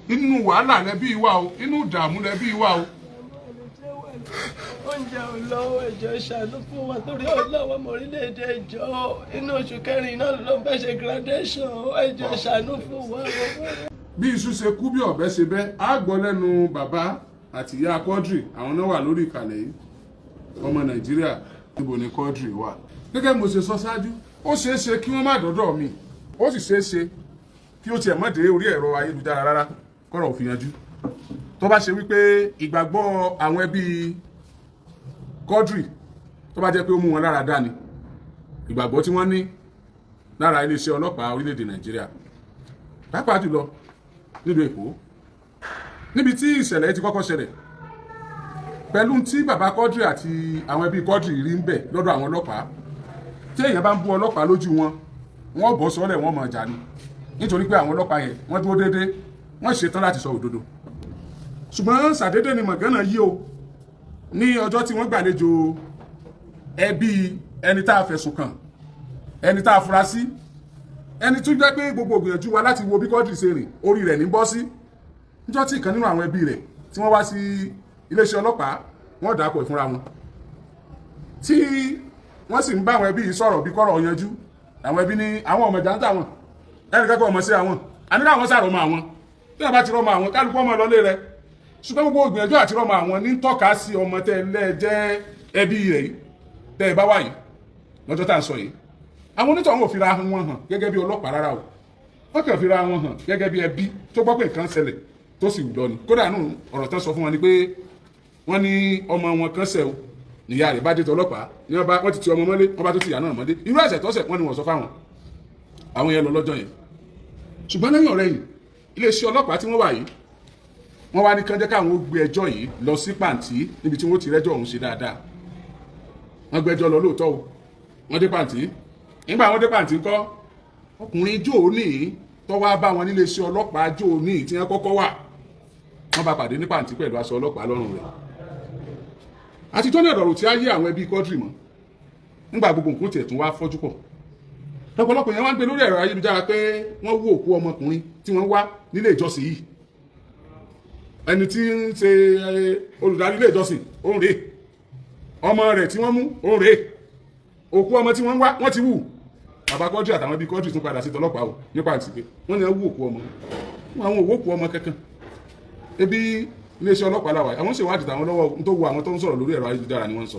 inú wàhálà lẹ́bí wa o inú ìdààmú lẹ́bí wa o. oúnjẹ ò lọ́wọ́ ẹjọ́ ṣàánú fún wa torí ọlọ́wọ́ ọmọ orílẹ̀-èdè ẹjọ́ inú oṣù kẹrin náà ló ń fẹ́ ṣe graduation ẹjọ́ ṣàánú fún wa. bí iṣu ṣe kú bí ọ̀bẹ ṣe bẹ́ á gbọ́ lẹ́nu bàbá àti ìyá Quadri àwọn náà wà lórí ìkàlẹ̀ yìí ọmọ Nàìjíríà níbo ni Quadri wà. gẹ́gẹ́ mo ṣe sọ ṣáájú ó ṣeé ṣe kí wọ́n má dọ́dọ̀ mi ó sì ṣeé ṣe kí ó tiẹ̀ má dé orí ẹ̀rọ ayélujára rárá kọ́rọ̀ ò fi yanjú tó bá ṣe wípé ìgbàgbọ́ àwọn ẹbí Quadri tó bá jẹ́ pé ó mú wọn lára dání ìgbàgbọ́ tí wọ́n ní lára iléeṣẹ́ ọlọ́pàá orílẹ̀-èdè Nàìjíríà pàápàá jùlọ nílùú Èkó níbi tí ìṣẹ̀lẹ̀ ti kọ́kọ́ ṣẹlẹ̀ pẹ̀lú tí bàbá Quadri àti àwọn ẹbí Quadri rí ń bẹ̀ lọ́dọ̀ àwọn ọlọ́pàá tí èèyàn bá ń bú ọlọ́pàá lójú wọn wọ́n bọ́ sọ́lẹ̀ wọ́n mọ̀ jà ní nítorí pé àwọn ọlọ́pàá yẹn wọ́n dúró déédéé wọ́n ṣetán láti sọ òdodo ṣùgbọ́n ṣàdédé ni mọ̀gánà yí o ní ọjọ́ tí wọ́n gbàlejò ẹbí ẹni tá a fẹ̀sùn kàn ẹni tá a fura sí ẹni tó jẹ́ pé gbogbo ìgbìyànjú wa láti wo bí Quadri ṣe rìn orí rẹ̀ ní bọ́ sí níjọ́ tí ìkan nínú àwọn ẹbí rẹ̀ tí wọ́n wá sí iléeṣẹ́ ọlọ́pàá wọ́n dàpọ̀ ìfúnra wọn tí wọ́n sì ń bá àwọn ẹbí yìí sọ̀rọ̀ bí kọ́rọ̀ yanjú àwọn ẹbí ní àwọn ọmọ ìjà ń tà wọn ẹnì kẹ́kọ̀ọ́ ọmọ sí àwọn àníkà àwọn sàrọ̀ mọ́ àwọn tí wọ́n bá ti rọ́mọ àwọn kálukú ọmọ lọlé rẹ̀ ṣùgbọ́n gbogbo ìgbìyànjú àti rọ́mọ àwọn ní tọ́ka sí ọmọ tẹ́lẹ̀ jẹ́ ẹbí rẹ̀ yìí tẹ́ ẹ bá wà yìí lọ́jọ́ tá à ń sọ yìí àwọn onítọ̀ wọn ò fira wọn hàn gẹ́gẹ́ bí ọlọ́pàá rárá o wọ́n kàn fira wọn hàn gẹ́gẹ́ bí ẹbí tó gbọ́ pé nǹkan ṣẹlẹ̀ tó sì wù lọ ni kódà nù ọ̀rọ̀ tán sọ fún wọn ni pé wọ́n ní ọmọ wọn kan ṣẹ̀ o níyà rẹ̀ bá dé tọlọ́pàá ní wọ́n ti ti ọmọ mọ́lé wọ́n bá tó ti ìyá náà mọ́lé irú ẹ̀ṣẹ̀ tọ́sẹ̀ wọ́n ni wọ́n sọ fáwọn àwọn yẹn lọ lọ́jọ́ yẹn ṣùgbọ́n lẹ́yìn ọ̀rẹ́ yìí iléeṣẹ́ ọlọ́pàá tí wọ́n wà yìí wọ́n wá ní kán jẹ́ káwọn ó gbé ẹjọ́ yìí lọ sí pàǹtí níbi tí wọ́n ti rẹ́jọ́ ọ̀hún ṣe dáadáa wọ́n gbẹ́jọ́ lọ lóòótọ́ o wọ́n dé pàǹtí nígbà wọ́n dé pàǹtí ńkọ́ ọkùnrin jóòní tó wá bá wọn nílé iṣẹ́ ọlọ́pàá jóòní tí wọ́n kọ́kọ́ wà wọ́n bá pàdé ní pàǹtí pẹ̀lú aṣọ ọlọ́pàá lọ́rùn rẹ̀ àti tó ní ọ̀dọ̀rọ̀ tí á yé àwọn ẹbí Quadri mọ́ nígbà gbogbo nǹkan tiẹ̀ tún wá fọ́jú pọ̀ lọ́pọ̀lọpọ̀ yẹn wá ń gbé lórí ẹ̀rọ ayélujára pé wọ́n wú òkú ọmọkùnrin tí wọ́n wá nílé ìjọsìn yìí ẹni tí ń ṣe olùdarí ilé ìjọsìn òun rèé ọmọ rẹ̀ tí wọ́n mú òun rèé òkú ọmọ tí wọ́n wá wọ́n ti wù bàbá Quadri àtàwọn ẹbí Quadri tún padà sí tọlọ́pàá o nípa àti pé wọ́n ní wọ́n wú òkú ọmọ àwọn òwò òkú ọmọ kankan ebi iléeṣẹ́ ọlọ́pàá làwà àwọn ṣèwádìí tàwọn lọ́wọ́ tó wo àwọn tó ń sọ̀rọ̀ lórí ẹ̀rọ ayélujára ni wọ́n ń sọ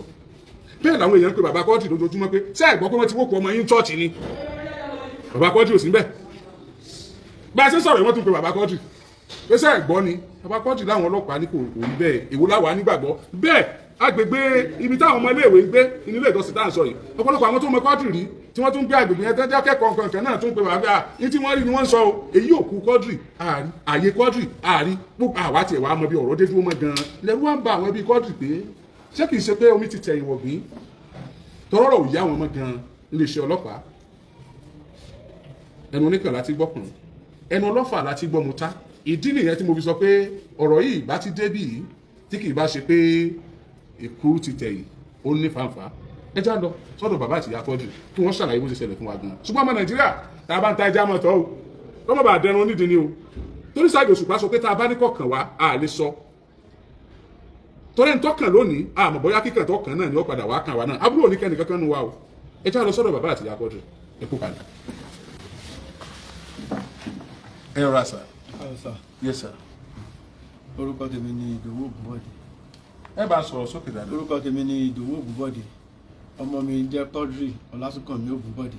bẹ́ẹ̀ làwọn èèyàn ń pe bàbá Quadri lójoojúmọ́ pé ṣé ẹ gbọ́ pé wọ́n ti wọ́pọ̀ ọmọ yín chọ́ọ̀chì ni bàbá Quadri ò sí bẹ́ẹ̀ bá a ṣe sọ̀rọ̀ wọ́n tún pe bàbá Quadri pé ṣé ẹ gbọ́ ni bàbá Quadri láwọn ọlọ́pàá ní kò rí bẹ́ẹ̀ èwo láwàá nígbàgbọ́ bẹ́ẹ̀ agbègbè ibi táwọn ọmọ iléèwé ń gbé nílé ìjọsìn tá à ń sọ yìí ọ̀pọ̀lọpọ̀ àwọn tó mọ Quadri rí tí wọ́n tún gbé agbègbè yẹn tẹ́jọ́ kẹ́kọ̀ọ́ kankan náà tún pe bàbá ní tí wọ́n rí ni wọ́n ń sọ o èyí òkú Quadri àárí àyè Quadri àárí gbogbo àwa tiẹ̀ wàá mọ bí ọ̀rọ̀ dé dúró mọ́ gan-an lẹ́rú wá ń ba àwọn ẹbí Quadri pé ṣé kìí ṣe pé omi ti tẹ ìwọ̀gbìn tọrọrọ ò yá wọn mọ́ gan-an iléeṣẹ́ ọlọ́pàá ẹnu oníkan láti gbọ́kùn ẹnu ọlọ́fà láti gbọ́ mu ta ìdí nìyẹn tí mo fi sọ pé ọ̀rọ̀ yìí bá ti débì yìí tí kì í bá ṣe pé èkú ti tẹ̀ yìí ó ní fàǹfà ẹ já lọ sọ́dọ̀ bàbá àti ìyá Quadri kí wọ́n ṣàlàyé bó ṣe ṣẹlẹ̀ fún wa gan-an ṣùgbọ́n ọmọ Nàìjíríà tá a bá ń ta ẹja mọ́tọ́ o kó má bàa dẹrun nídìí ni o torí Saheed Òṣùpá sọ pé tá a bá ní kọ̀ọ̀kan wá a lè sọ torí ń tọ́kàn lónìí àmọ́ bóyá kíkàn tọ́kàn náà ni ó padà wá kàn wá náà àbúrò oníkẹ́ni kankan nu wa o ẹ já lọ sọ́dọ̀ bàbá àti ìyá Quadri ẹ kú kalẹ̀. ẹ rọra sà. yes sir. orúkọ tèmi ni Ìdòwú Ògúnbọ̀dé. ẹ bá sọ̀rọ̀ sókè dáadáa. orúkọ tèmi ni Ìdòwú Ògúnbọ̀dé ọmọ mi jẹ́ Quadri Ọlásùnkànmí Ògúnbọ̀dé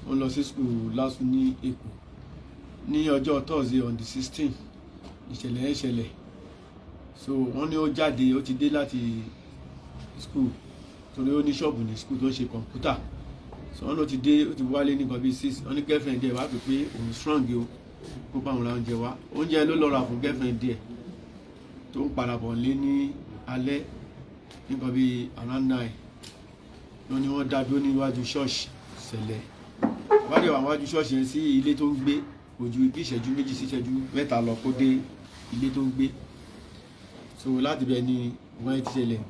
ó lọ sí skul LASU ní Èkó ní ọjọ́ Thursday on the 16 ìṣẹ̀lẹ̀ yẹn ṣẹlẹ̀ so wọ́n ní ó jáde ó ti dé láti skul torí ó ní ṣọ́ọ̀bù ní skul tó ń ṣe kọ̀ǹpútà so wọ́n ló ti dé ó ti wálé ní nǹkan bíi 6 wọ́n ní girlfriend díẹ̀ wá pè pé òun strong o kó bá òun ra oúnjẹ wá oúnjẹ ló lọ ra fún girlfriend díẹ̀ tó ń padà bọ̀ lé ní alẹ́ nǹkan bíi around 9 wọ́n ní wọ́n dá dúró níwájú ṣọ́ọ̀ṣì ṣẹlẹ̀ wádìí àwọn wájú ṣọ́ọ̀ṣì yẹn sí ilé tó ń gbé ojú bí ìṣẹ́jú méjì sí ìṣẹ́jú mẹ́ta lọ kó dé ilé tó ń gbé so láti bẹ̀ ni wọ́n ti ṣẹlẹ̀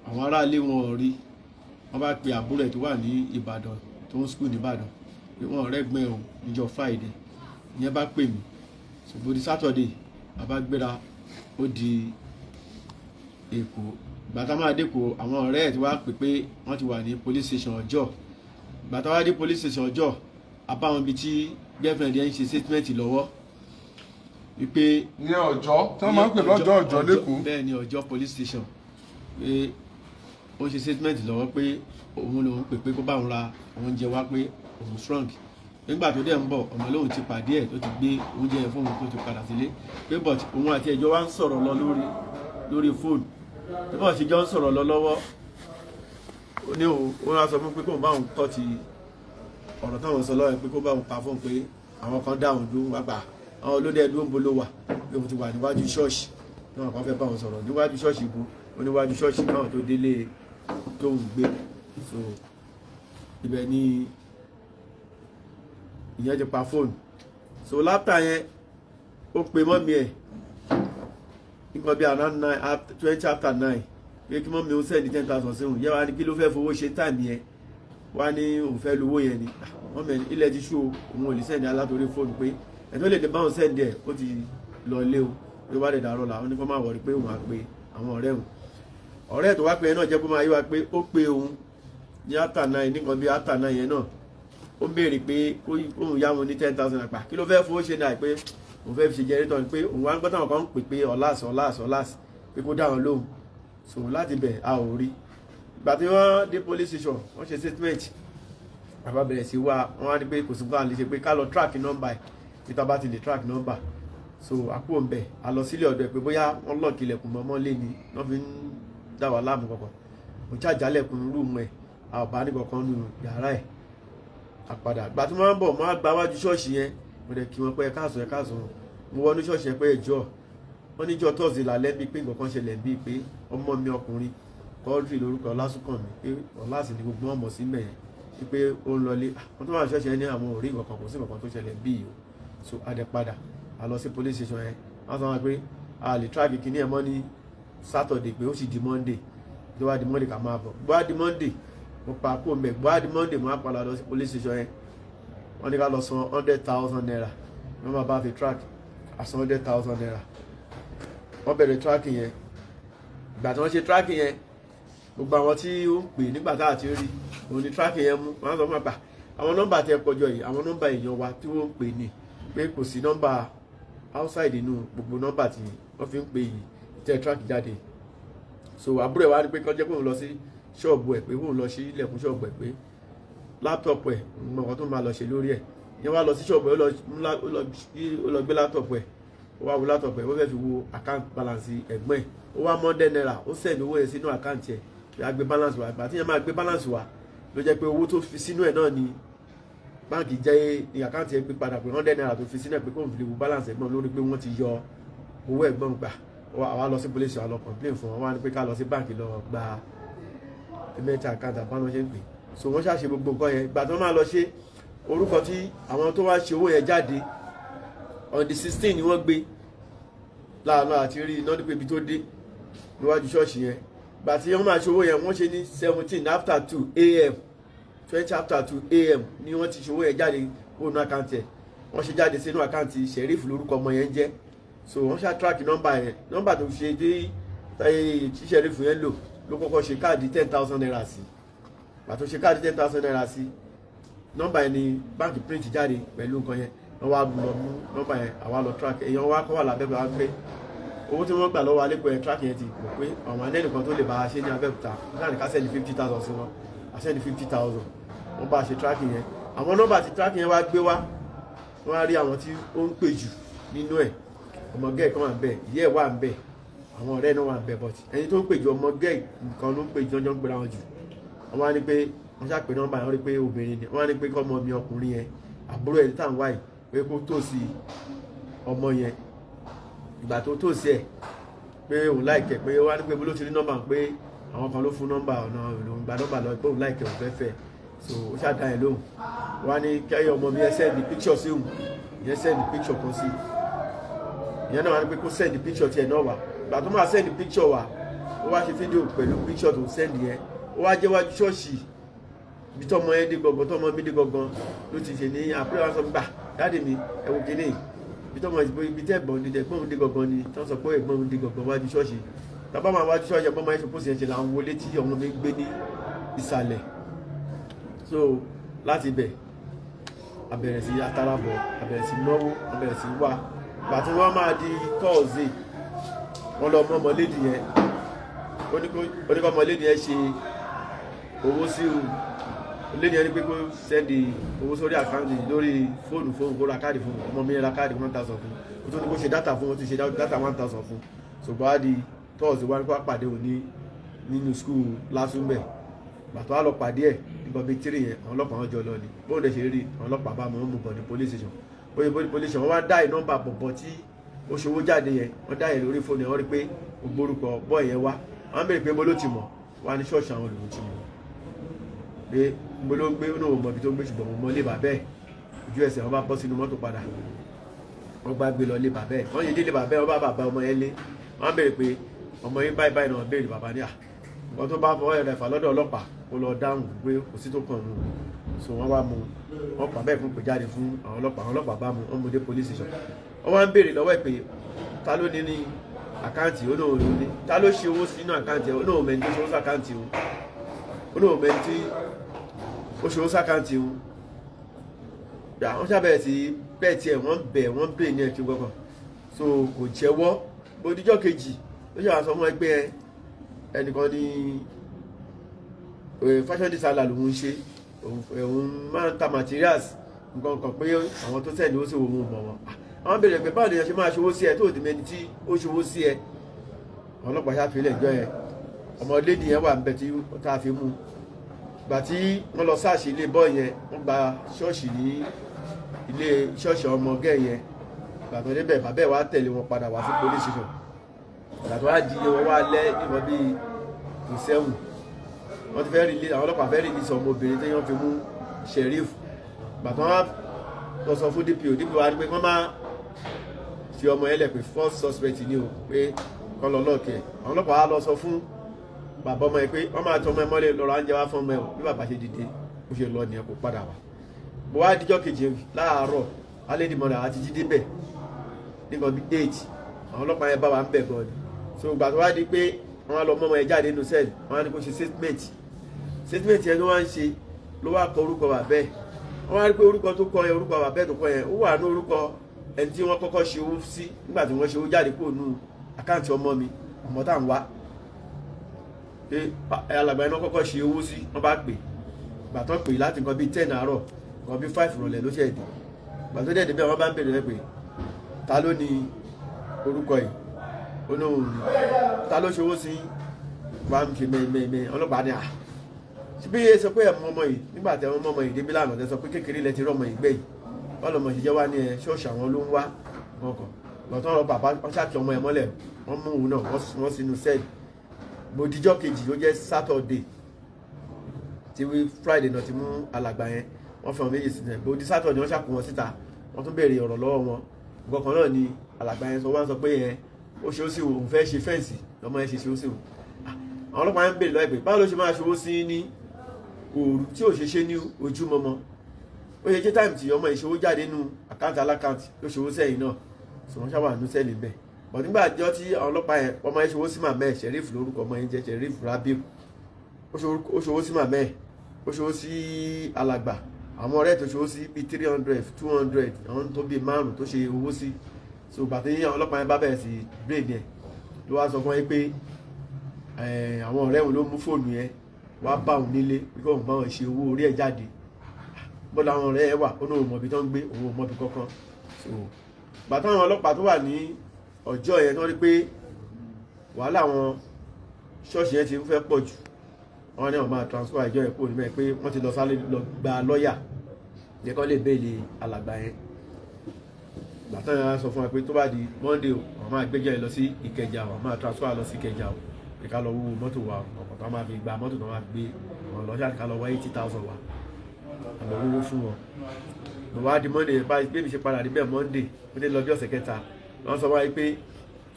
àwọn aráalé wọn ò rí wọ́n bá pe àbúrò ẹ̀ tó wà ní Ìbàdàn tó ń skul ní Ìbàdàn pé wọ́n rẹ́gbẹ́ ẹ̀ níjọ́ Friday ìyẹn bá pè mí so bó di Saturday bàbá gbéra ó di Èkó. Gbàtà máa dẹ́kọ̀ àwọn ọ̀rẹ́ ẹ̀ tí wàá pè pé wọ́n ti wà ní police station Ọjọ́. Gbàtà wá dé police station Ọjọ́ apá wọn bíi tí girlfriend yẹn ń ṣe statement lọ́wọ́ wípé ní Ọjọ́ tí wọ́n máa ń pè lọ́jọ́ Ọjọ́ lẹ́kọ̀ọ́. bẹ́ẹ̀ ni Ọjọ́ police station pé ó ṣe statement lọ́wọ́ pé òun lòun pè pé kó bá òun ra oúnjẹ wá pé òun strong. Nígbà tó dẹ̀ ń bọ̀ ọ̀nà lóun ti pàdé ẹ̀ tó ti gbé oúnjẹ yẹn fóun tó ti padà sílé pé but òun àti ẹjọ́ wá ń sọ̀rọ̀ lọ lórí fóònù bí wọ́n ṣe jọ ń sọ̀rọ̀ lọ lọ́wọ́ ó ní òun wá sọ fún pé kóun bá òun tọ́ ti ọ̀rọ̀ táwọn sọ lọ́wọ́ pé kó bá òun pa fóun pé àwọn kan dá òun dúró wágbà àwọn olóde ẹ̀dúró ń bolo wà pé òun ti wà níwájú ṣọ́ọ̀ṣì náà kan fẹ́ bá òun sọ̀rọ̀ níwájú ṣọ́ọ̀ṣì ibo oníwájú ṣọ́ọ̀ṣì náà tó délé tóun gbé so ibẹ̀ ni ìyẹn ti pa fóònù so láptà yẹn ó pe mọ́mí ẹ̀ nǹkan bí around 20 after 9 pé kí mọ́mí ó sẹ́ni 10,000 sí òun yẹ́ wá ní kí ló fẹ́ fowó ṣe táìmì yẹn wá ní òun fẹ́ lówó yẹn ni mọ́mí ẹ̀ ilẹ̀ ti ṣú òun ò lè sẹ́ni alátorí fóònù pé ẹ̀tọ́ lè dé báwọn sẹ́ni ẹ̀ ó ti lọ ilé o ló bá dẹ̀ dàrọ́ là ó ní kó má wọ̀rí pé òun á pe àwọn ọ̀rẹ́ òun ọ̀rẹ́ tó wá pé náà jẹ́ kó máa yí wa pé ó pe òun ní after 9 nǹkan bí after 9 yẹn náà ó béèrè pé kóun yá wọn ní 10,000 àpá kí ló fẹ́ fowó ṣe náà pé òun fẹ́ fi ṣe jẹ́rìtọ̀ ni pé òun wá ń gbọ́ táwọn kan ń pè pé ọ̀làs pé kó dá wọn lóhùn so láti bẹ̀ a ò rí ìgbà tí wọ́n dé police station wọ́n ṣe statement bàbá bẹ̀rẹ̀ sí wá wọ́n wá ní pé kò sí nǹkan lè ṣe pé ká lọ track number ẹ̀ níta bá ti lè track number so àpò ń bẹ̀ a lọ sílé ọ̀dọ̀ ẹ̀ pé bóyá wọ́n lọ́ọ̀kì ilẹ̀kùn mọ́mọ́ lé ni wọ́n fi ń dá wà láàmú kankan mo ṣàjálẹ̀kùn rúùmù ẹ̀ a ò bá ní kankan nù yàrá ẹ̀ àpadà ìgbà tí wọ́n ń bọ̀ wọ́n á gba wájú ṣọ́ọ̀ṣì yẹn mo dẹ̀ kí wọ́n pé ẹ káàsán mo wọnú ṣọ́ọ̀ṣì yẹn pé ẹjọ́ wọ́n níjọ́ tọ́sí lálẹ́ bíi pé nǹkan kan ṣẹlẹ̀ bíi pé ọmọ mi ọkùnrin Quadri lórúkọ Ọlásùnkànmí pé ọ̀làsì ni gbogbo wọn mọ̀ sí mẹ́yẹn wípé ó ń lọlé wọ́n tó wà ní ṣọ́ọ̀ṣì yẹn ní àwọn òrí nǹkan kò sí nǹkan tó ṣẹlẹ̀ bíi o so a dẹ̀ padà a lọ sí police station yẹn wọ́n sọ wọn pé a lè track kíní ẹ̀ mọ́ ní Saturday pé ó sì di Monday tó wá di Monday ká máa bọ̀ gbọ́ di Monday mo pa kó mẹ́ gbọ́ di Monday mo á padà lọ sí police station yẹn wọ́n ní ká lọ san 100,000 naira wọ́n máa bá fi track àsan 100,000 naira wọ́n bẹ̀rẹ̀ tracking yẹn ìgbà tí wọ́n ṣe tracking yẹn gbogbo àwọn tí ó ń pè nígbà tá àti rí òun ni tracking yẹn mú wọ́n á sọ fún àgbà àwọn nọ́mbà tẹ kọjọ yìí àwọn nọ́mbà èèyàn wa tí wọ́n ń pè ní pé kò sí nọ́mbà outside inú gbogbo nọ́mbà tí wọ́n fi ń pè yìí tẹ track jáde so àbúrò ẹ̀ wá ní pé kọjá pé òun lọ sí ṣọ́ọ̀bù ẹ̀ pé òun lọ sí ilẹ̀kùn ṣọ́ọ̀bù ẹ̀ pé láptọ̀pù ẹ̀ nǹkan tó máa lọ ṣe lórí ẹ̀ yẹn wá lọ sí ṣọ́ọ̀bù ẹ̀ ó lọ gbé láptọ̀pù ẹ̀ ó wá wo láptọ̀pù ẹ̀ ó fẹ́ fi wo account balance ẹ̀gbọ́n ẹ̀ ó wá $100 naira ó send owó yẹn sínú account ẹ̀ pé a gbé balance wa àgbà tí yẹn máa gbé balance wa ló jẹ́ pé owó tó fi sínú ẹ̀ náà ni báńkì jẹ́ ní account ẹ̀ gbé padà pé $100 naira tó fi sínú ẹ̀ pé kóun fi lè wo balance ẹ̀gbọ́n lórí pé wọ́n ti yọ owó ẹ̀gbọ́n gbà àwa lọ sí police wa lọ complain fún wọn wá ní pé ká lọ sí báńkì lọ gba mẹ́ta account àbáná ṣe ń pè so wọ́n ṣàṣe gbogbo nǹkan yẹn ìgbà tó máa lọ ṣe orúkọ tí àwọn tó wá ṣe owó yẹn jáde on the 16 ni wọ́n gbé láàánú àti rí iná nípa ibi tó dé níwájú ṣọ́ọ̀ṣì yẹn ìgbà tí wọ́n máa ṣe owó yẹn wọ́n ṣe ní 17 after 2 a.m. 20 after 2 a.m. ni wọ́n ti ṣe owó yẹn jáde kóònù àkáǹtì ẹ̀ wọ́n ṣe jáde sínú àkáǹtì Sheriff lórúkọ ọmọ yẹn jẹ́ so wọ́n ṣá track nọ́mbà yẹn nọ́mbà tó ṣe dé tí Sheriff yẹn lò ló kọ́kọ́ ṣe káàdì 10,000 naira sí pàtó ṣe káàdì 10,000 naira sí nọ́mbà yẹn ni báńkì print jáde pẹ̀lú nǹkan yẹn wọ́n wá lọ mú nọ́mbà yẹn àwa lọ track èèyàn wá kọ́ wà lábẹ́bẹ̀ wá pé owó tí wọ́n gbà lọ́wọ́ alẹ́kọ̀ọ́ yẹn track yẹn ti pọ̀ pé àwọn anẹ́nìkan tó lè bá a ṣe ní Abẹ́òkúta nígbà ní ká sẹ́ni 50,000 sí wọn àṣẹ́ni 50,000 wọ́n bá a ṣe track yẹn àwọn nọ́mbà tí track yẹn wá gbé wá wọ́n á rí àwọn tí ó ń pè jù nínú ẹ̀ ọmọ gẹ́ẹ̀ kan wà ń bẹ̀ ìyẹ́ ẹ̀ wà ń bẹ̀ àwọn ọ̀rẹ́ náà wà ń bẹ̀ but ẹni tó ń pè jù ọmọ gẹ́ẹ̀ nǹkan ló ń pè jọjọ́ ń gbéra wọn jù wọ́n wá ní pé wọ́n ṣàpè nọ́mbà yẹn wọ́n rí pé obìnrin ni wọ́n wá ní pé kọ́mọ mi ọkùnrin yẹn àbúrò ẹ̀ tá à ń wáyìí pé kó tòsí ọmọ yẹn ìgbà tó tòsí ẹ̀ pé òun láìkẹ̀ pé wọ́n á ní pé bó ló ti rí nọ́mbà pé àwọn kan ló fún nọ́mbà ọ̀nà òun gba nọ́mbà lọ pé òun láìkẹ̀ òun fẹ́ fẹ́ so ó ṣàdá yẹn lóhùn wọ́n á ní kẹ́yìn ọmọ mi yẹn send picture sí òun ìyẹn send picture kan sí ìyẹn náà wá ní pé kó send picture tiẹ̀ náà wá ìgbà tó máa send picture wá ó wá ṣe fídíò pẹ̀lú picture tó send yẹn ó wá jẹ́ wájú ṣọ́ọ̀ṣì bí tọ́mọ yẹn dé gangan tọ́mọ mi dé gangan ló ti ṣe ní àpẹẹrẹ wa sọ gbà dáàdì mi ẹ̀wọ̀n kìíní ibi tí ẹ̀gbọ́n ní ẹ̀gbọ́n dé gangan ni tí wọ́n sọ pé ẹ̀gbọ́n dé gangan wájú ṣọ́ọ̀ṣì tábà máa wájú ṣọ́ọ̀ṣì ẹ̀gbọ́n máa ń ṣòpó sí ẹ̀ṣẹ̀ là ń wọlé tí ọmọ mi gbé ní ìsàlẹ̀ so láti ibẹ̀ abẹ̀rẹ̀ sí atárabọ̀ abẹ̀rẹ̀ sí náwó abẹ̀rẹ̀ sí wá gbà tí wọ́n máa di Thursday wọ́n lọ mọ́ ọmọlédì yẹn oníkọ́ ọmọlédì yẹn ṣe owó sí lédì yẹn ní pé kó sẹ́ndì owó sórí àkáǹtì lórí fóònù kó ra káàdì fún ọmọ mi ra káàdì 1000 fún ó tún ní kó ṣe dátà fún ó tún ṣe dátà 1000 fún ṣùgbọ́n á di Thursday wá ní kó pàdé òní nínú skul lásùnbẹ̀ bàtọ́ á lọ pàdé ẹ̀ nígbà bíi 3 yẹn àwọn ọlọ́pàá wọn jọ lọ ni bóun dẹ̀ ṣe rí àwọn ọlọ́pàá bá mọ̀ ọ́n mú bọ̀ ní police station oye police station wọ́n wá dá nọ́mbà bọ̀bọ̀ tí ó ṣòwò jáde yẹn wọ́n dá yẹn lórí fóònù yẹn wọ́n rí pé ògbórúkọ bọ́ọ̀ yẹn wá wọ́n béèrè pé mo ló ti mọ̀ wá ní ṣọ́ọ̀ṣì àwọn olùwò ti mọ̀ pé mo ló ń gbé ó náà mọ̀ ibi tó ń gbé ṣùgbọ́n mo mọ lé bàbẹ́ ẹ̀ ojú ẹsẹ̀ wọ́n bá bọ́ sínú mọ́tò padà wọ́n gbá gbé lọ lé bàbẹ́ ẹ̀ wọ́n yé délé bàbẹ́ wọ́n bá bàbá ọmọ yẹn lé wọ́n béèrè pé ọmọ yín báyìí báyìí náà béèrè bàbá ní à wọ́n tó bá fọwọ́ ẹ̀rẹ̀ fà lọ́dọ̀ ọlọ́pàá ó lọ dáhùn pé kò sí tó kàn mú so wọ́n wá mú wọ́n pa bẹ́ẹ̀ fún pé jáde fún àwọn ọlọ́pàá bá mú wọ́n mú dé police station wọ́n wá ń béèrè lọ́wọ́ ẹ̀ pé ta ló ní àkáǹtì ó náà ló ní ta ló ṣe owó sínú àkáǹtì ó náà mẹ́ni tó ṣe owó sàkáǹtì ó náà mẹ́ni tí ó ṣe owó sàkáǹtì ó wọ́n ṣàbẹ̀rẹ̀ sí bẹ́ẹ̀ tiẹ̀ wọ́n bẹ̀ ní ẹ̀kí gbọ́kàn so kò jẹ́wọ́ odijọ́ kejì ó ṣe wá sọ fún ẹgbẹ́ ẹnìkan ní fashion designer lòun ṣe òun máa ń ta materials nǹkan kan pé àwọn tó sẹ́ni ó sì wò wọ́n bọ̀ wọ́n àwọn bèèrè pé báwo ni ṣe máa ṣòwò sí ẹ tó di mẹni tí ó ṣòwò sí ẹ ọlọ́pàá ṣàfihàn ẹjọ́ yẹn ọmọlédì yẹn wà ń bẹ tí tá a fi mú gbà tí wọ́n lọ sáàṣì ilé bọ́ yẹn wọ́n gba ṣọ́ọ̀ṣì ní ilé ṣọ́ọ̀ṣì ọmọ gẹ́ yẹn gbà tó débẹ̀ bàbá ẹ̀ wá tẹ̀lé wọn padà wá sí police station gbà tó wá di wọn wá lẹ́ ìwọ̀n bíi ìṣẹ́wù wọ́n ti fẹ́ release àwọn ọlọ́pàá fẹ́ release ọmọbìnrin tí wọ́n fi mú sheriff gbà tó wá lọ sọ fún DPO wá ní pé kọ́ máa fi ọmọ ẹlẹ́ pé first suspect ni o pé kọ́ lọ lọ́ọ̀kẹ́ àwọn ọlọ́pàá á lọ sọ fún bàbá ọmọ ẹ pé wọ́n máa tọ́ ọmọ ẹ mọ́lẹ̀ lọ́rọ̀ á ń jẹ wá fún ọmọ ẹ bí bàbá ṣe dìde ó ṣe lọ nìyẹn kó padà wá bó wá díjọ́ kejì láàárọ̀ alẹ́dìmọ̀lẹ̀ àti jíde bẹ̀ nígbà bí 8 àwọn ọlọ́pàá yẹn bá wa ń bẹ̀ gan ni so gbà tó wá di pé wọ́n á lọ mọ́ ọmọ ẹ jáde nínú sẹ́ẹ̀lì wọ́n á ní kó ṣe statement yẹn ló wá ń ṣe ló wá kọ orúkọ bàbá ẹ̀ wọ́n wá rí pé orúkọ tó kọ yẹn orúkọ bàbá ẹ̀ tó kọ yẹn ó wà ní orúkọ ẹni tí wọ́n kọ́kọ́ ṣe owó sí nígbà tí wọ́n ṣe owó jáde kúrò nínú àkáǹtì ọmọ mi ọmọ tá à ń wá pé alàgbà iná kọ́kọ́ ṣe owó sí wọ́n bá pè gbà tó pè láti nǹkan bíi 10 àárọ̀ nǹkan bíi 5 ìrọ̀lẹ́ ló ṣẹ̀ dé gbà tó dẹ̀ débẹ̀ wọ́n bá ń bèrè pé ta ló ní orúkọ yìí olóhùn ta ló ṣe owó sí wàá ń ṣe mẹ́ẹ̀mẹ́ẹ̀mẹ́ ọlọ́pàá ní à bí ẹ sọ pé ẹ mọ ọmọ yìí nígbà tẹ ọmọ yìí débi lánàá tẹ sọ pé kékeré lẹ ti rí ọmọ yìí gbẹ̀yìn wọn lọmọ yìí jẹ wá ní ẹ ṣọ́ọ̀ṣì àwọn ló ń wá kankan lọ́tọ́ ọ̀rọ̀ bàbá wọn ṣàkí ọmọ ẹ mọ́lẹ̀ wọ́n mú òun náà wọ́n sínú sẹ́ẹ̀lì gbòdìjọ́ kejì ló jẹ́ Saturday tí Friday náà ti mú alàgbà yẹn wọ́n fi hàn méjì sí ẹ̀ gbòdì Saturday wọ́n ṣàkó wọn síta wọ́n tún béèrè ọ̀rọ̀ lọ́wọ́ wọn gbọ̀kan náà ni alàgbà yẹn sọ wọ́n sọ pé yẹn ó ṣe ó sì wò òun fẹ́ ṣe fẹ́ǹsì lọ́mọ yẹn ṣe ó sì wò àwọn ọlọ́pàá yẹn ń béèrè lọ́wọ́ pé báwo ló ṣe máa ṣòwò sí ní òru tí ò ṣe ṣe ní ojúmọmọ ó yẹ kí táìmù tí ọmọ ìṣòwò jáde nínú àkáǹtì alákáǹtì ló ṣòwò sẹ́yìn náà sọ wọ́n ṣàwà nínú sẹ́ẹ̀lì bẹ́ẹ̀ bọ̀ nígbà àjọ tí àwọn ọlọ́pàá yẹn ọmọ yẹn ṣòwò sí màmá ẹ̀ Sheriff lórúkọ ọmọ yẹn jẹ́ Sheriff Rabiu ó ṣòwò sí màmá ẹ̀ ó ṣòwò sí alàgbà àwọn ọ̀rẹ́ tó ṣòwò sí bíi 300 200 àwọn tó bíi 5 tó ṣe owó sí so gbàtí àwọn ọlọ́pàá yẹn bá bẹ̀rẹ̀ sí brain yẹn ló wá sọ fún yẹn pé àwọn ọ̀rẹ́ wọn ló mú fóònù yẹn wá bá òun nílé wípé òun bá wọn ṣe owó orí ẹ̀ jáde bọ́lá àwọn ọ̀rẹ́ ẹ̀ wà ó náà mọ̀bí tó ń gbé òun mọ̀bí kankan so bàtà àwọn ọlọ́pàá tó wà ní ọjọ́ yẹn tó rí pé wàhálà àwọn ṣọ́ọ̀ṣì yẹn ti ń fẹ́ pọ̀ jù wọ́n ní wọ́n máa transfer ìjọ yẹn kúrò níbẹ̀ pé wọ́n ti lọ sáré lọ gba lọ́ọ̀yà yẹ kó lè béèlì alàgbà yẹn bàtà yẹn sọ fún wa pé tó bá di Monday wọ́n máa gbẹ́jọ́ yẹn lọ sí Ìkẹjà wọ́n máa transfer lọ sí Ìkẹjà ká lọ wúwo mọ́tò wa ọkọ̀ tó máa fi gba mọ́tò tó máa gbé wọn lọ́jà ká lọ wá 80,000 wa àlọ́ wúwo fún wọn lọ wá di Monday bá gbé mi ṣe padà níbẹ̀ Monday ó dé lọ bí ọ̀sẹ̀ kẹta wọ́n sọ wáyé pé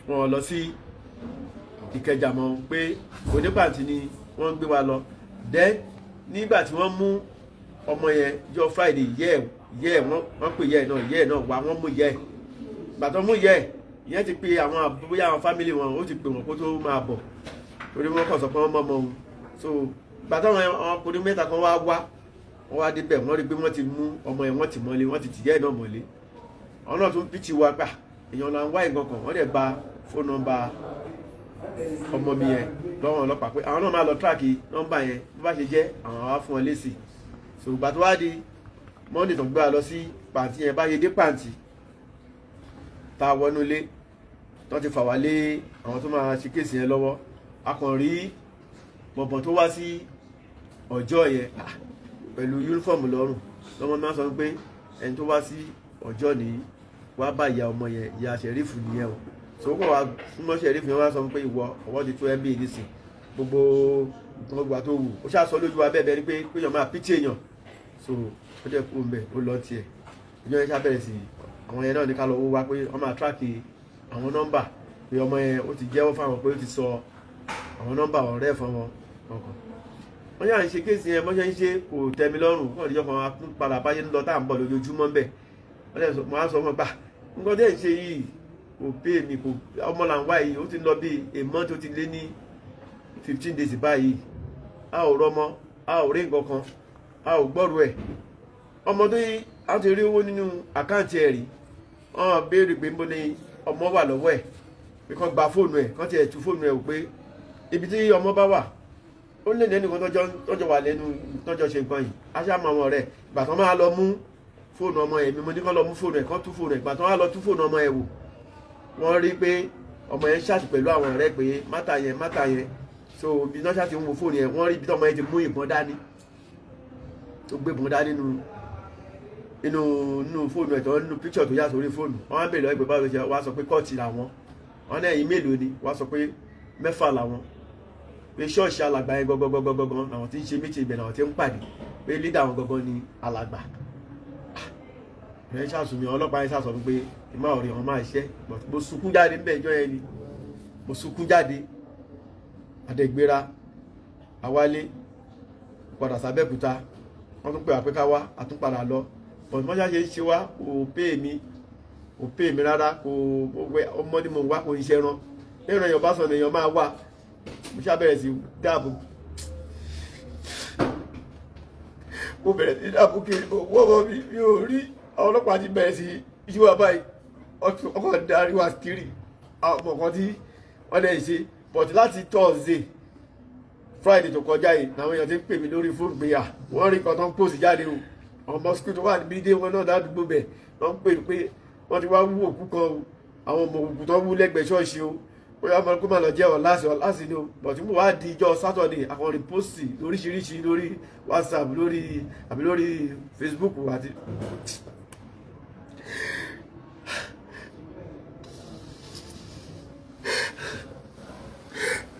wọ́n lọ sí Ìkẹjà mọ́ pé onípàtì ni wọ́n gbé wa lọ then nígbà tí wọ́n mú ọmọ yẹn jọ Friday yẹ́ wọ́n pè yẹ́ náà wá wọ́n mú yẹ́ gbàtọ́ mú yẹ ìyẹn ti pe àwọn bóyá àwọn fámìlì wọn ó ti pè wọ́n kó tó máa bọ̀ torí wọ́n kàn sọ pé wọ́n mọ́ ọmọ òun so gbàtọ́ àwọn ọkùnrin mẹ́ta kan wọ́n wá débẹ̀ wọ́n rí pé wọ́n ti mú ọmọ yẹn wọ́n ti mọ́lé wọ́n ti tìyẹ́ náà mọ́lé àwọn náà tún pìtì wa gbà èèyàn náà ń wá ìgbọ̀n kan wọ́n dẹ̀ gba fóònù nọ́mbà ọmọ mi yẹn lọ́wọ́ ọlọ́pàá pé àwọn náà máa lọ tíráàkì nọ́mbà yẹn bó bá ṣe jẹ́ àwọn á fún wọn lésì so ìgbà tó wá di mọ́ndé tó ń gbé wa lọ sí pàǹtí yẹn bá ṣe dé pàǹtí tá a wọnú ilé tó ti fà wá lé àwọn tó máa ṣe kéèsì yẹn lọ́wọ́ a kàn rí bọ̀bọ̀ tó wá sí ọjọ́ yẹn pẹ̀lú yúnífọ̀mù lọ́rùn lọ́mọ máa sọ pé ẹni tó wá sí ọjọ́ ní wá bá ìyá ọmọ yẹn ìyá ṣẹ̀rífù nìyẹn o so kò wá súnmọ́ ṣẹ̀rífù yẹn wá sọ pé ìwọ ọwọ́ ti tó ẹ́ bí nísìn gbogbo ìgbà tó wù ó ṣàṣọ lójú wa bẹ́ẹ̀ bẹ́ẹ̀ ni pé èèyàn máa pítí èèyàn so ó jẹ́ kó mbẹ̀ ó lọ tiẹ̀ ìjọ yẹn ṣàbẹ̀rẹ̀ sí àwọn yẹn náà ní ká lọ wó wá pé wọ́n máa tíráàkì àwọn nọ́mbà pé ọmọ yẹn ó ti jẹ́wọ́ fáwọn pé ó ti sọ àwọn nọ́mbà ọ̀rẹ́ fún wọn ọkàn wọ́n yà ń ṣe kéèsì yẹn mọ́ṣẹ́ ń ṣe kò tẹ́mi lọ́rùn kọ́ ìdíjọ́ kan padà báyé ń lọ tá à ń bọ̀ lójoojúmọ́ ń bẹ̀ wọ́n dẹ̀ mọ́ á sọ fún gbà nǹkan tẹ́ ń ṣe yìí kò pé mi kò ọmọ là ń wá yìí ó ti lọ bí a month tó ti lé ní 15 days báyìí a ò rọmọ a ò rí nǹkan kan a ò gbọ́rù ẹ̀ ọmọ tó yí a ti rí owó nínú àkáǹtì ẹ̀ rí wọ́n béèrè pé mo ní ọmọ wà lọ́wọ́ ẹ̀ pé kán gba fóònù ẹ̀ kán tiẹ̀ tú fóònù ẹ̀ wò pé ibi tí ọmọ bá wà ó lè lẹ́nu kan tọ́jọ́ wà lẹ́nu tọ́jọ́ ṣe nǹkan yìí a ṣáà mọ ọmọ rẹ̀ ìgbà tán máa lọ mú fóònù ọmọ ẹ̀ mi mo ní kán lọ mú fóònù ẹ̀ kán tú fóònù ẹ̀ ìgbà tán wá lọ tú fóònù ọmọ ẹ̀ wò wọ́n rí pé ọmọ yẹn ṣáàtì pẹ̀lú àwọn ọ̀rẹ́ pé mátà yẹn so ibi náà ṣáàtì ń wo fóònù yẹn wọ́n rí ibi tí ọmọ yẹn ti mú ìbọn dání tó gbé ìbọn dání nínú fóònù ẹ̀ tó nínú píkṣọ̀ tó yà sórí fóònù wọ́n á bèèrè lọ́wọ́ ìgbẹ́ báwo ṣe wá sọ pé kọ́ọ̀tì làwọn wọ́n náà ẹ̀yìn mélòó ni wá sọ pé 6 làwọn pé ṣọ́ọ̀ṣì alàgbà yẹn gọ́gọ́gọ́gọ́gọ́ làwọn tí ń ṣe méjì ibẹ̀ làwọn tí ń pàdé pé lídà àwọn gọ́gọ́ ni alàgbà ẹ̀ ṣàṣùmí ọlọ́pàá yẹn ṣàṣọ pé ìmá ọ̀rẹ́ wọn máa ṣẹ́ mo sunkún jáde ń bẹ̀ ẹjọ́ yẹn ni mo sunkún jáde àdẹ̀gbéra àwálé padà sábẹ́kúta wọ́n tún pè wá pé ká wá àtúnpadà lọ bọ̀dé mọ́ṣá ṣe ń ṣe wá kò pè mí rárá kò ọmọ ní mo wá kò ń ṣe ran lẹ́yìn èèyàn bá sọ̀nà èèyàn máa wà mo ṣàbẹ̀rẹ̀ sí dáàbò mo bẹ̀rẹ̀ sí dáàbò kiri owó ọmọ mi ò rí àwọn ọlọ́pàá ti bẹ̀rẹ̀ sí ìṣúwà báyìí ọkọ̀ darí wa kiri àwọn ọmọ kan tí wọ́n lè ṣe but láti Thursday Friday tó kọjá yìí làwọn èèyàn ti ń pè mí lórí fóònù pé à wọ́n rí kan tó ń pòsì jáde o ọmọ skul tó wà níbi dé wọn náà ládùúgbò bẹ̀ wọ́n ń pè pé wọ́n ti wá wú òkú kan o àwọn ọmọ òkú tó wú lẹ́gbẹ̀ẹ́ ṣọ́ọ̀ṣì o bóyá ọmọ kó máa lọ jẹ́ ọ̀láṣì ni o but mo wá di ìjọ Saturday àwọn rìpọ́sì lóríṣiríṣi lórí WhatsApp lórí Facebook àti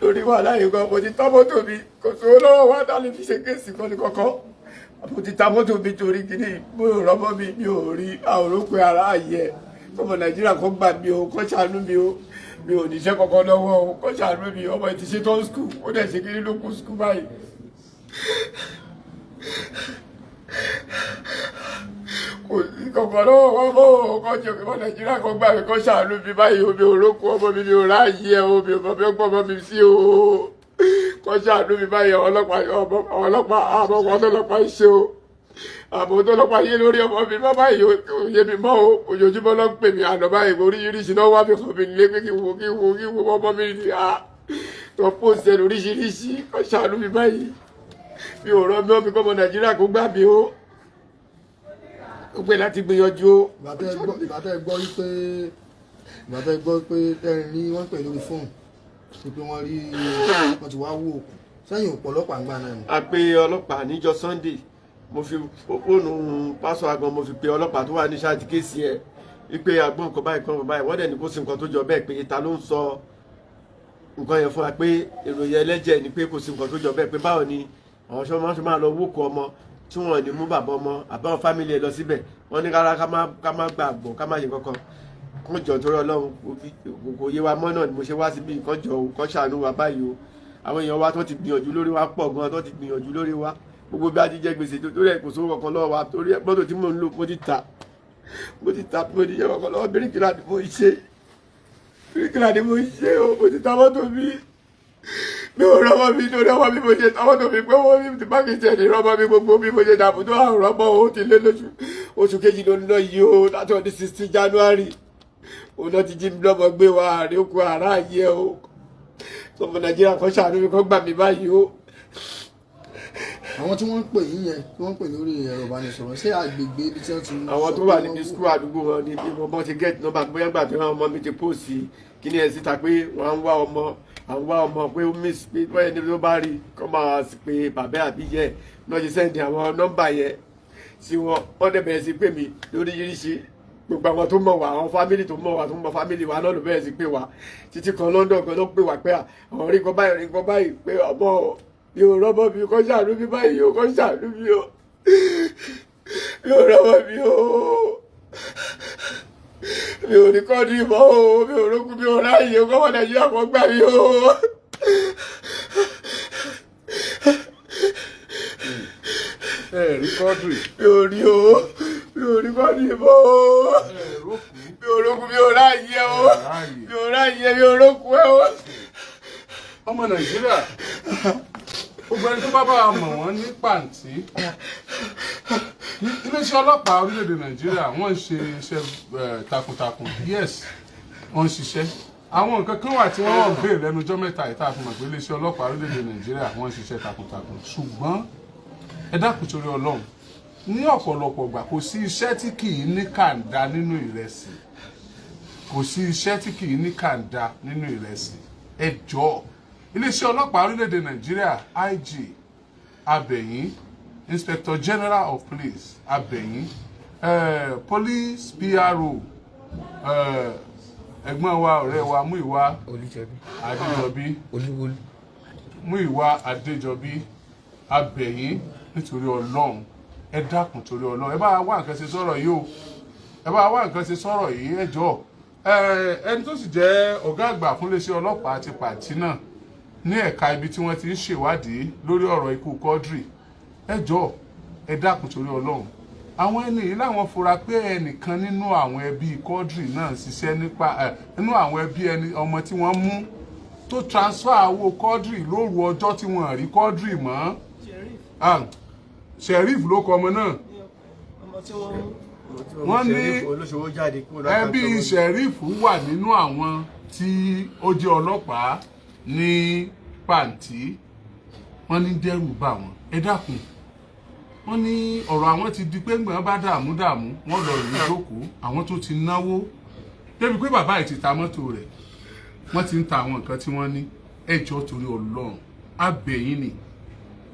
lórí wà láyé gan mo ti ta mọ́tò mi kò sówó lọ́wọ́ wá dálé fi ṣe kéèsì kan ní kọ́kọ́ mo ti ta mọ́tò mi torí kíní mo rọ́mọ́ mi ò rí àwòrán pé ara àyẹ̀ ọmọ Nàìjíríà kò gbà mí o kò ṣàánú mi o mi ò níṣẹ́ kankan lọ́wọ́ o kò ṣàánú mi ọmọ ti ṣe tó skul ó dẹ̀ ṣe kíní ló kú skul báyìí. kò sí kankan lọ́wọ́ wọn mọ́ ọkọ̀ jẹ́ ọmọ Nàìjíríà kò gbà mí kò ṣàánú mi báyìí omi òrókù ọmọ mi ò ráàyè ẹ omi ò bọ́ ọmọ mi sí o kò ṣàánú mi báyìí ọlọ́pàá àmọ́ ọmọ ọlọ́pàá ṣe o àmọ́ tó lọ́pàá yé lórí ọmọ mi bá báyìí yé mi mọ́ o ojoojúmọ́ ló ń pè mí àná báyìí oríṣiríṣi náà wá mi kàn mí lé pé kí wo ọmọ mi ní a tó pòsẹ̀ oríṣiríṣi kò ṣàánú mi báyìí mi ò rọ́ mi ọ́ mi kọ́ ọmọ Nàìjíríà kó gbà mí o ó pé láti gbìyànjú o. ìbátẹ́ gbọ́ pé tẹ́rin ní wọ́n pè lórí fóònù sí pé wọ́n rí wọ́n ti wá wò sẹ́yìn òpó ọlọ́pàá ń gbà náà ni. a pe ọlọ́pàá níjọ́ Sunday mo fi fóònù pásọ agan mo fi pe ọlọ́pàá tó wà ní ṣáàtì kéèsì ẹ̀ wípé agbọ́n nǹkan báyìí wọ́n dẹ̀ ní kó sí nǹkan tó jọ bẹ́ẹ̀ pé ta ló ń sọ nǹkan yẹn fún wa pé ìròyìn ẹlẹ́jẹ̀ ni pé kò sí nǹkan tó jọ bẹ́ẹ̀ pé báwo ni àwọn ṣọmọ máa lọ wókò ọmọ tí wọ́n ní mú bàbá ọmọ àbáwọn fámìlì ẹ̀ lọ síbẹ̀ wọ́n ní rárá ká má gbàgbọ́ ká má ṣe kankan kó jọ nítorí Ọlọ́run kò yé wa mọ́ náà ni mo ṣe wá síbi nǹkan jọ kó ṣàánú wa báyìí o àwọn èèyàn wa tó ti gbìyànjú lórí wa pọ̀ gan tó ti gbìyànjú lórí wa gbogbo bí a ti jẹ gbèsè tó rẹ̀ kò sówó kankan lọ́wọ́ wa torí mọ́tò tí mò ń lò mo ti tà mo ti ta mo ti yẹ ọkọ lọ́wọ́ bíríkìlà ni mo ń ṣe o mo ti ta mọ́tò mi ò rọ́mọ mi lórí ọmọ mi mo ṣe ta mọ́tò mi pé wọ́n mi ti bá mi tẹ̀ ní rọ́mọ mi gbogbo mi mo ṣe dàbò tó àrùn rọ́mọ o ti lé oṣù kejì ló ń lọ yìí o láti ọdún 16 January òun náà ti jí mi lọ́mọ gbé wa àárín oko àrá yẹ o ọmọ Nàìjíríà kan ṣàánú mi kan gbà mí báyìí o. àwọn tí wọ́n ń pè yín yẹn tí wọ́n ń pè lórí ẹ̀rọ ìbánisọ̀rọ̀ ṣé àgbègbè ibi tí wọ́n ti. àwọn tó wà níbi skul àdúgbò wọn ni bí wọ́n ti get nọ́mbà bóyá gbà tí wọ́n ọmọ mi ti póòsì kí ni ẹ̀ síta pé wọ́n ń wá ọmọ pé ó miss pé bóyá ẹni tó bá rí kọ́ máa sì pé bàbá àbí yẹ náà ṣe sẹ́ndì àwọn nọ́mbà yẹn sí wọn wọ́n dẹ̀ bẹ̀rẹ̀ sí pè mí lórí yíríṣi gbogbo àwọn tó mọ̀ wá àwọn fámìlì tó mọ̀ wá tó mọ̀ fámìlì wa náà ló bẹ̀rẹ̀ sí pé wá títí kan London kan ló pè wá pé àwọn rí nǹkan báyìí pé ọmọ mi ò rọ́mọ mi kọ́ ṣàánú mi báyìí o kọ́ ṣàánú mi o mi ò rọ́mọ mi o mi ò ní kọ́ ní ìmọ̀ o mi ò rókun mi ò ráyè o kọ́mọ Nàìjíríà kan gbà mí o. rí Quadri. mi ò rí kọ́ ní ìmọ̀ o mi ò rókun mi ò ráyè o mi ò ráyè mi ò rókun ẹ o. ọmọ Nàìjíríà gbogbo ẹni tó bá bá mọ̀ wọ́n ní pàǹtí iléeṣẹ́ ọlọ́pàá orílẹ̀-èdè Nàìjíríà wọ́n ń ṣe iṣẹ́ takuntakun yes wọ́n ń ṣiṣẹ́ àwọn nǹkan kan wà tí wọ́n wọ́n béèrè lẹ́nu ọjọ́ mẹ́ta ìta àfihàn pé iléeṣẹ́ ọlọ́pàá orílẹ̀-èdè Nàìjíríà wọ́n ń ṣiṣẹ́ takuntakun ṣùgbọ́n ẹ dákun torí Ọlọ́run ní ọ̀pọ̀lọpọ̀ ìgbà kò sí iṣẹ́ tí kì í ní kàńdá nínú ìrẹsì kò sí iṣẹ́ tí kì í ní kàńdá nínú ìrẹsì ẹ jọ̀ọ́ iléeṣẹ́ ọlọ́pàá orílẹ̀-èdè Nàìjíríà IG abẹ̀yìn Inspector General of Police abẹ̀yìn Police PRO ẹ̀gbọ́n wa ọ̀rẹ́ wa Múyìwá Adéjọbí Múyìwá Adéjọbí abẹ̀yìn nítorí Ọlọ́run ẹ dákun torí Ọlọ́run ẹ bá wá nǹkan ṣe sọ̀rọ̀ yìí o ẹ bá wá nǹkan ṣe sọ̀rọ̀ yìí ẹ jọ̀ọ́ ẹni tó sì jẹ́ ọ̀gá àgbà fún iléeṣẹ́ ọlọ́pàá ti pàtí náà ní ẹ̀ka ibi tí wọ́n ti ń ṣèwádìí lórí ọ̀rọ̀ ikú Quadri ẹ jọ̀ọ́ ẹ dákun torí Ọlọ́run àwọn ẹni yìí láwọn fura pé ẹnìkan nínú àwọn ẹbí Quadri náà ṣiṣẹ́ nípa nínú àwọn ẹbí ẹni ọmọ tí wọ́n mú tó transfer owó Quadri lóru ọjọ́ tí wọ́n rí Quadri mọ́ Sheriff ló kọ ọmọ náà wọ́n ní ẹbí Sheriff wà nínú àwọn tí ó jẹ́ ọlọ́pàá ní pàǹtí wọ́n ní dẹ́rù bà wọ́n ẹ dákun wọ́n ní ọ̀rọ̀ àwọn ti di pé gbọ́n bá dààmú wọ́n lọ rí lókòó àwọn tó ti náwó débi pé bàbá yìí ti ta mọ́tò rẹ̀ wọ́n ti ń ta àwọn nǹkan tí wọ́n ní ẹ jọ̀ọ́ torí Ọlọ́run abẹ̀yìn ni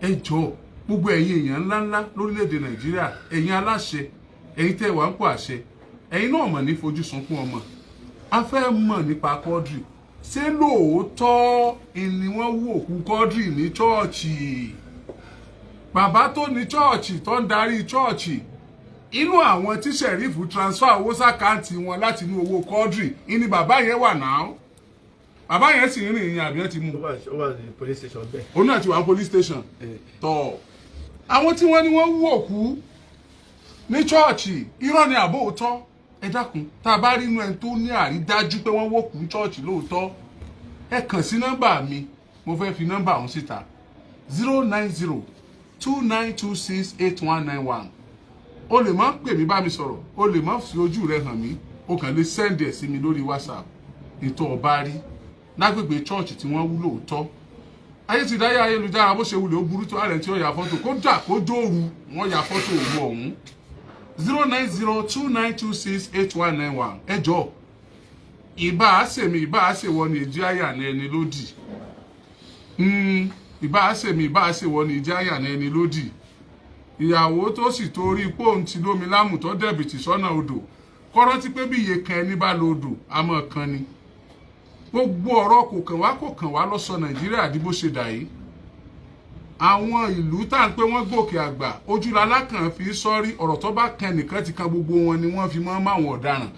ẹ jọ̀ọ́ gbogbo ẹ̀yin èèyàn ńláńlá lórílẹ̀‐èdè Nàìjíríà ẹ̀yin aláṣẹ ẹ̀yin tẹ́ wà ń pò àṣẹ ẹ̀yin náà mọ̀ ní fojú sunkún ọmọ a fẹ́ mọ̀ nípa Quadri ṣé lóòótọ́ ni wọ́n wú òkú Quadri ní chọ́ọ̀chì bàbá tó ní chọ́ọ̀chì tó ń darí chọ́ọ̀chì inú àwọn tí Sheriff transfer owó sákàǹtì wọn láti inú owó Quadri ni bàbá yẹn wà náà bàbá yẹn sì ń rìn ìyìn àbí ẹ ti mú ó wà ní police station bẹ́ẹ̀ òun náà ti wà ní police station tọ́ àwọn tí wọ́n ní wọ́n wú òkú ní chọ́ọ̀chì irọ́ ni àbó òótọ́ ẹ dákun tá a bá rí inú ẹni tó ní àrídájú pé wọ́n wọ́kù ní chọ́ọ̀chì lóòótọ́ ẹ kàn sí nọ́mbà mi mo fẹ́ fi nọ́mbà ọ̀hún síta 09029268191 o lè má pè mí bá mi sọ̀rọ̀ o lè má fi ojú rẹ hàn mí o kàn lè send ẹ̀ sí mi lórí WhatsApp ètò ọba rí lágbègbè chọ́ọ̀chì tí wọ́n wú lóòótọ́ ayé ti dáyé ayélujára bó ṣe wulẹ̀ ó burú tó ààrẹ tí ó yà fọ́tò kódà kó dóoru wọ́n yà fọ́tò òru ọ̀hún 09029268191 ẹ jọ̀ọ́ ìbá àṣèmi ìbá àṣèwọ ni ìjì àyà ní ẹni lódì ìbá àṣèmi ìbá àṣèwọ ni ìjì àyà ní ẹni lódì ìyàwó tó sì torí pòun ti lómi lámù tó dẹ̀bìtì sọ́nà odò kọ́rántí pé bí iye kan ẹni bá lo odò àmọ́ kan ni gbogbo ọ̀rọ̀ kò kàn wá ló sọ Nàìjíríà di bó ṣe dà yìí àwọn ìlú tá à ń pé wọ́n gòkè àgbà ojúlalá kan fi sọ́rí ọ̀rọ̀ tó bá kan nìkan ti kan gbogbo wọn ni wọ́n fi máa ń máwọn ọ̀daràn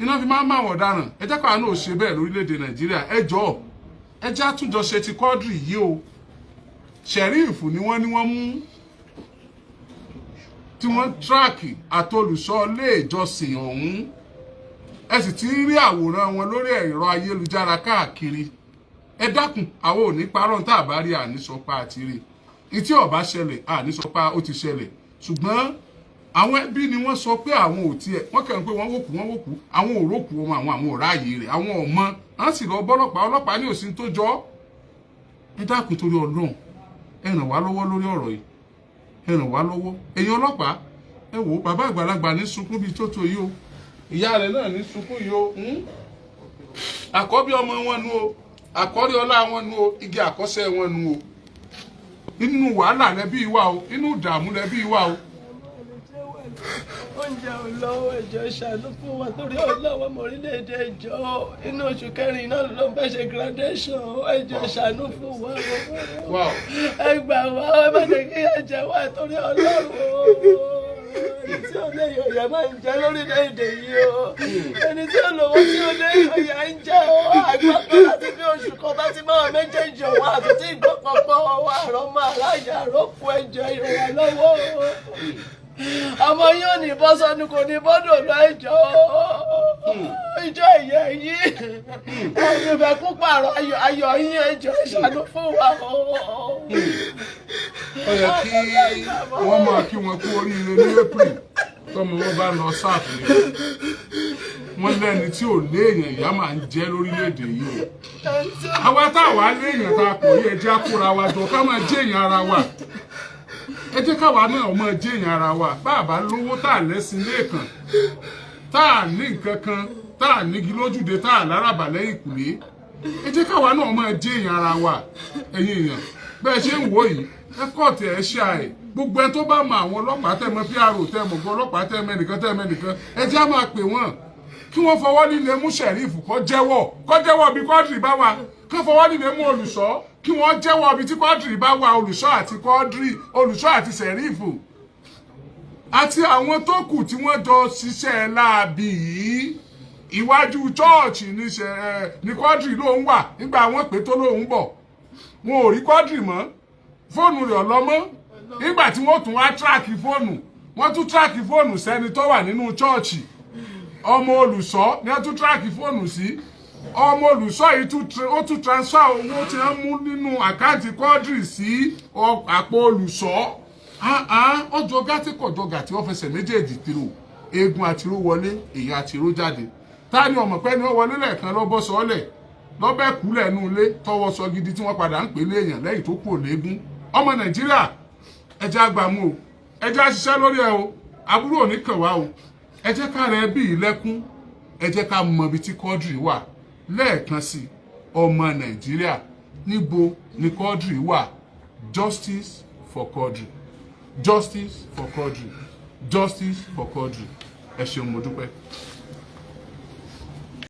iná fi máa ń máwọn ọ̀daràn ẹ jẹ́ káwa náà ṣe bẹ́ẹ̀ lórílẹ̀‐èdè Nàìjíríà ẹ jọ̀ọ́ ẹ jẹ́ àtúnjọ ṣe ti Quadri yìí o Sheriff ni wọ́n mú tí wọ́n ń tíráàkì àtolùṣọ́ ilé ìjọsìn ọ̀hún ẹ sì ti rí àwòrán wọn lórí ẹ̀rọ ayélujára káàkiri ẹ dákun àwọn ò ní parọ́ tá a bá rí àníṣọpá àti rí ìtí ọ̀bá ṣẹlẹ̀ àníṣọpá ó ti ṣẹlẹ̀ ṣùgbọ́n àwọn ẹbí ni wọ́n sọ pé àwọn ò tiẹ̀ wọ́n kàn ń pé wọ́n wòkú àwọn ò rókù ọmọ àwọn ò ráàyè rẹ̀ àwọn ọmọ á sì lọ ọlọ́pàá ní òsín tó jọ ẹ dákun torí Ọlọ́run ẹ ràn wá lọ́wọ́ lórí ọ̀rọ̀ yìí ẹ ràn wá lọ́wọ́ ẹ̀yin ọlọ́pàá ẹ wò bàbá àgbàlagbà ní sunkún bíi tó yìí o ìyá rẹ̀ náà ní sunkún yìí o àkọ́bí ọmọ wọn nu o àkọ́rí ọlá wọn nu o igi àkọ́sẹ́ wọn nu o inú wàhálà lẹ́bí wà o inú ìdààmú lẹ́bí wà o. oúnjẹ ò lọ́wọ́ ẹ̀jọ̀ ṣàánú fún wa torí ọlọ́wọ́ ọmọ orílẹ̀-èdè ẹ̀jọ̀ inú oṣù kẹrin náà ló fẹ́ ṣe graduation ẹ̀jọ̀ ṣàánú fún wa ẹ gbà wá ẹ má jẹ́ kí ẹ̀jẹ̀ wá torí ọlọ́run ẹni tí ó lé yọ̀yà máa ń jẹ lórílẹ̀-èdè yìí o ẹni tí ó lówó tí ó lé yọ̀yà ń jẹ o àgbàpọ̀ láti bí oṣù kan bá ti máa méjèèjì ọ̀wọ́ àti tí ìgbọ́pọ̀pọ̀ ọwọ́ àrọ́mọ alájà àrọ́kù ẹ̀jọ̀ ìrànlọ́wọ́ ọmọ yóò ní bọ́ sọ́nu kò ní bọ́dọ̀ lọ ẹjọ́ ìjọ ìyẹ yìí ẹni fẹ́ kú pààrọ̀ ayọ̀ yín ẹjọ́ ìṣàánú fún wa. ó yẹ kí wọ́n máa kí wọn kú oríire ní April tọ́mọ wọn bá lọ sáàfù ni wọ́n lẹ́ni tí ò léèyàn ìyá máa ń jẹ́ lórílẹ̀‐èdè yìí o àwa táwa léèyàn tá a pọ̀ yẹ jẹ́ àkúra wa jọ ká máa jẹ́ èèyàn ara wa ẹ jẹ́ káwa náà ọmọ jẹ́yìn ara wa bàbá lówó tá à lẹ́sìn lẹ́ẹ̀kan tá à ní nǹkan kan tá à nígi lójúde tá à lárabà lẹ́yìn kùlé ẹ jẹ́ káwa náà ọmọ jẹ́yìn ara wa ẹ̀yin èèyàn bẹ́ẹ̀ ṣe ń wò yìí ẹ kọ́ọ̀tì ẹ ṣe àì gbogbo ẹ tó bá mọ àwọn ọlọ́pàá tẹ́ mọ PRO tẹ́ mọ gbọ́ ọlọ́pàá tẹ́ mẹ́nìkan ẹ jẹ́ á máa pè wọ́n kí wọ́n fọwọ́ líle mú Sheriff kó jẹ́wọ́ bí Quadri bá wà kí wọ́n fọwọ́ líle mú olùṣọ́ kí wọ́n jẹ́wọ́ ibi tí Quadri bá wà olùṣọ́ àti Quadri olùṣọ́ àti Sheriff àti àwọn tó kù tí wọ́n jọ ṣiṣẹ́ láabi yìí iwájú chọ́ọ̀chì ní Quadri ló ń wà nígbà wọ́n pè tó lóun bọ̀ wọn ò rí Quadri mọ́ fóònù rẹ̀ ọlọ́mọ́ nígbà tí wọ́n tún wá tíráàkì fóònù wọ́n tún tíráàkì fóònù sẹ́ni tó wà nínú chọ́ọ̀chì ọmọ olùṣọ́ ni wọ́n tún tíráàkì fóònù sí ọmọ olùṣọ́ yìí ó tún transfer owó tí wọ́n mú nínú àkáǹtì Quadri sí àpò olùṣọ́ ọjọ́ gàtí kọjọ́ gàtí wọ́n fẹsẹ̀ méjèèjì tìrò eegun àtiró wọlé èèyàn àtiró jáde ta ni ọmọ pẹ́ ni wọ́n wọlé lẹ́ẹ̀kan lọ́bọ́ sọ́ọ́lẹ̀ lọ́bẹ̀ kúlẹ̀ nù ilé tọwọ́ sọ gidi tí wọ́n padà ń pè lé èèyàn lẹ́yìn tó kú òléegun ọmọ Nàìjíríà ẹjẹ́ àgbàmú o ẹjẹ́ àṣiṣẹ́ lórí ẹ o àbúrò ò ní kàn wá o ẹ jẹ́ ká rẹ bí ilẹ̀kùn ẹ jẹ́ ká mọ ibi tí Quadri wà lẹ́ẹ̀kan sí ọmọ Nàìjíríà níbo ni Quadri wà justice for Quadri justice for Quadri justice for Quadri ẹ ṣeun mo dúpẹ́.